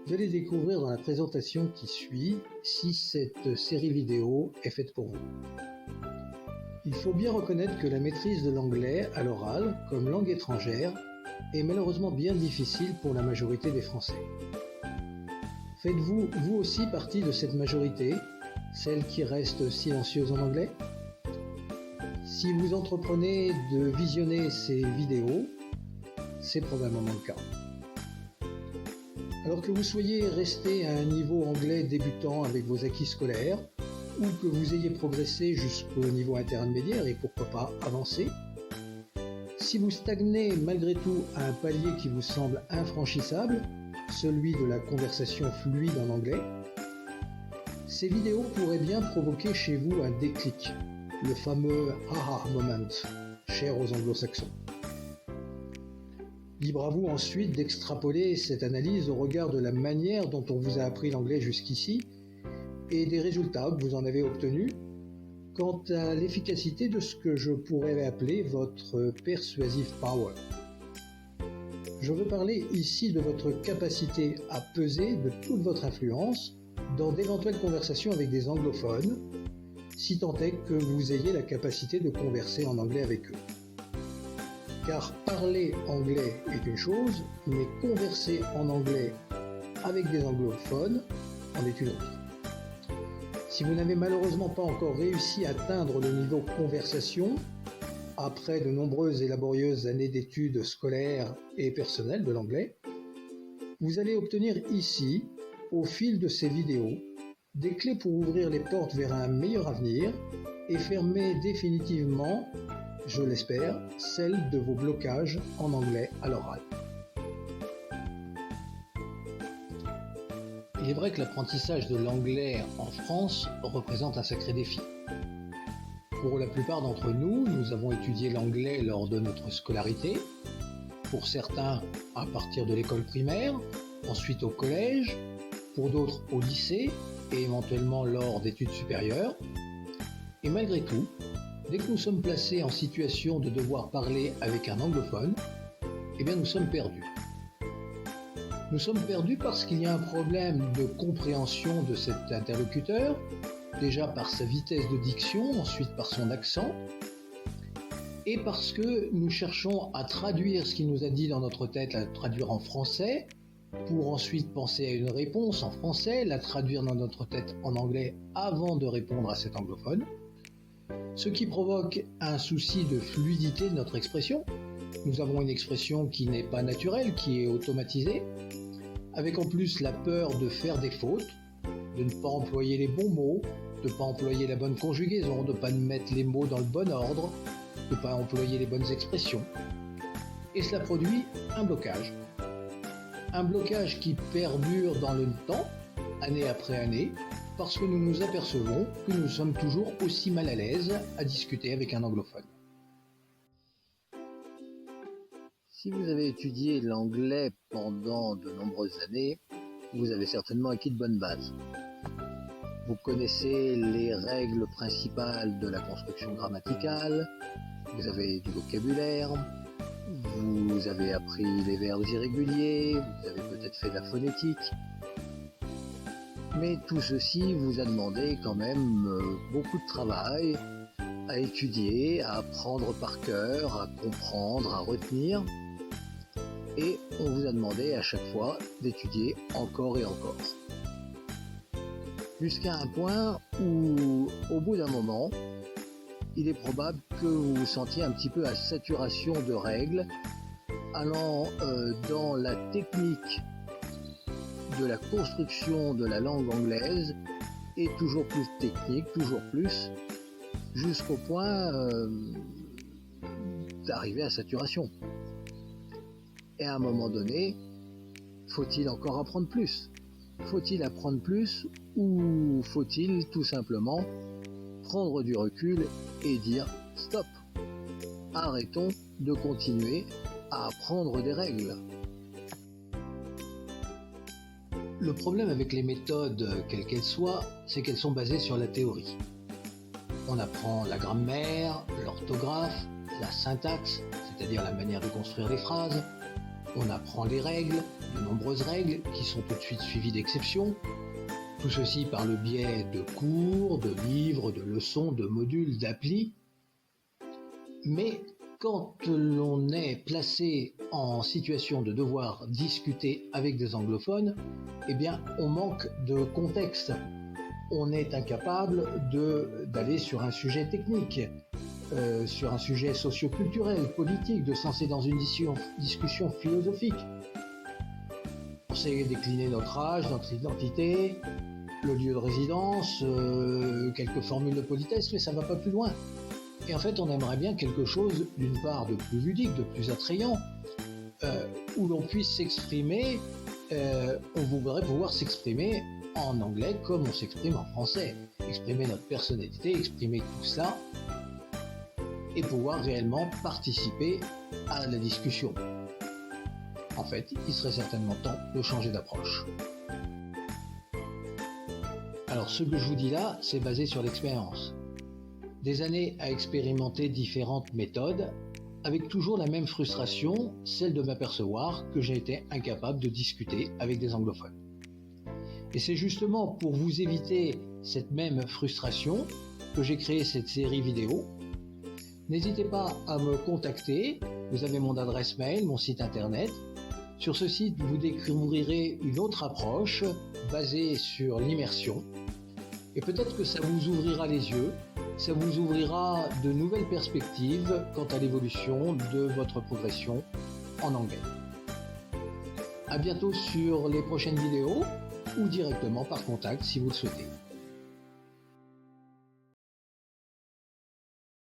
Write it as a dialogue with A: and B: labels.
A: Vous allez découvrir dans la présentation qui suit si cette série vidéo est faite pour vous. Il faut bien reconnaître que la maîtrise de l'anglais à l'oral, comme langue étrangère, est malheureusement bien difficile pour la majorité des Français. Faites-vous, vous aussi, partie de cette majorité, celle qui reste silencieuse en anglais? Si vous entreprenez de visionner ces vidéos, c'est probablement le cas. Alors que vous soyez resté à un niveau anglais débutant avec vos acquis scolaires, ou que vous ayez progressé jusqu'au niveau intermédiaire et pourquoi pas avancé, si vous stagnez malgré tout à un palier qui vous semble infranchissable, celui de la conversation fluide en anglais, ces vidéos pourraient bien provoquer chez vous un déclic, le fameux aha moment, cher aux anglo-saxons. Libre à vous ensuite d'extrapoler cette analyse au regard de la manière dont on vous a appris l'anglais jusqu'ici et des résultats que vous en avez obtenus quant à l'efficacité de ce que je pourrais appeler votre persuasive power. Je veux parler ici de votre capacité à peser de toute votre influence dans d'éventuelles conversations avec des anglophones, si tant est que vous ayez la capacité de converser en anglais avec eux. Car parler anglais est une chose, mais converser en anglais avec des anglophones en est une autre. Si vous n'avez malheureusement pas encore réussi à atteindre le niveau conversation, après de nombreuses et laborieuses années d'études scolaires et personnelles de l'anglais, vous allez obtenir ici, au fil de ces vidéos, des clés pour ouvrir les portes vers un meilleur avenir et fermer définitivement, je l'espère, celle de vos blocages en anglais à l'oral. Il est vrai que l'apprentissage de l'anglais en France représente un sacré défi. Pour la plupart d'entre nous, nous avons étudié l'anglais lors de notre scolarité, pour certains à partir de l'école primaire, ensuite au collège, pour d'autres au lycée et éventuellement lors d'études supérieures. Et malgré tout, dès que nous sommes placés en situation de devoir parler avec un anglophone, eh bien nous sommes perdus. Nous sommes perdus parce qu'il y a un problème de compréhension de cet interlocuteur, déjà par sa vitesse de diction, ensuite par son accent, et parce que nous cherchons à traduire ce qu'il nous a dit dans notre tête, à traduire en français, pour ensuite penser à une réponse en français, la traduire dans notre tête en anglais avant de répondre à cet anglophone, ce qui provoque un souci de fluidité de notre expression. Nous avons une expression qui n'est pas naturelle, qui est automatisée, avec en plus la peur de faire des fautes, de ne pas employer les bons mots, de ne pas employer la bonne conjugaison, de ne pas mettre les mots dans le bon ordre, de ne pas employer les bonnes expressions. Et cela produit un blocage. Un blocage qui perdure dans le temps, année après année, parce que nous nous apercevons que nous sommes toujours aussi mal à l'aise à discuter avec un anglophone. Si vous avez étudié l'anglais pendant de nombreuses années, vous avez certainement acquis de bonnes bases. Vous connaissez les règles principales de la construction grammaticale, vous avez du vocabulaire, vous avez appris les verbes irréguliers, vous avez peut-être fait de la phonétique. Mais tout ceci vous a demandé quand même beaucoup de travail à étudier, à apprendre par cœur, à comprendre, à retenir. Et on vous a demandé à chaque fois d'étudier encore et encore. Jusqu'à un point où, au bout d'un moment, il est probable que vous vous sentiez un petit peu à saturation de règles, allant dans la technique de la construction de la langue anglaise, et toujours plus technique, toujours plus, jusqu'au point d'arriver à saturation. Et à un moment donné, faut-il encore apprendre plus? Faut-il apprendre plus ou faut-il tout simplement prendre du recul et dire stop? Arrêtons de continuer à apprendre des règles. Le problème avec les méthodes, quelles qu'elles soient, c'est qu'elles sont basées sur la théorie. On apprend la grammaire, l'orthographe, la syntaxe, c'est-à-dire la manière de construire les phrases, on apprend les règles, de nombreuses règles qui sont tout de suite suivies d'exceptions. Tout ceci par le biais de cours, de livres, de leçons, de modules, d'applis. Mais quand l'on est placé en situation de devoir discuter avec des anglophones, eh bien, on manque de contexte. On est incapable d'aller sur un sujet technique, sur un sujet socio-culturel, politique, de se lancer dans une discussion philosophique. On sait décliner notre âge, notre identité, le lieu de résidence, quelques formules de politesse, mais ça ne va pas plus loin. Et en fait, on aimerait bien quelque chose, d'une part, de plus ludique, de plus attrayant, où l'on puisse s'exprimer, on voudrait pouvoir s'exprimer en anglais comme on s'exprime en français. Exprimer notre personnalité, exprimer tout ça, et pouvoir réellement participer à la discussion. En fait, il serait certainement temps de changer d'approche. Alors, ce que je vous dis là, c'est basé sur l'expérience. Des années à expérimenter différentes méthodes, avec toujours la même frustration, celle de m'apercevoir que j'ai été incapable de discuter avec des anglophones. Et c'est justement pour vous éviter cette même frustration que j'ai créé cette série vidéo. N'hésitez pas à me contacter, vous avez mon adresse mail, mon site internet. Sur ce site, vous découvrirez une autre approche basée sur l'immersion. Et peut-être que ça vous ouvrira les yeux, ça vous ouvrira de nouvelles perspectives quant à l'évolution de votre progression en anglais. À bientôt sur les prochaines vidéos ou directement par contact si vous le souhaitez.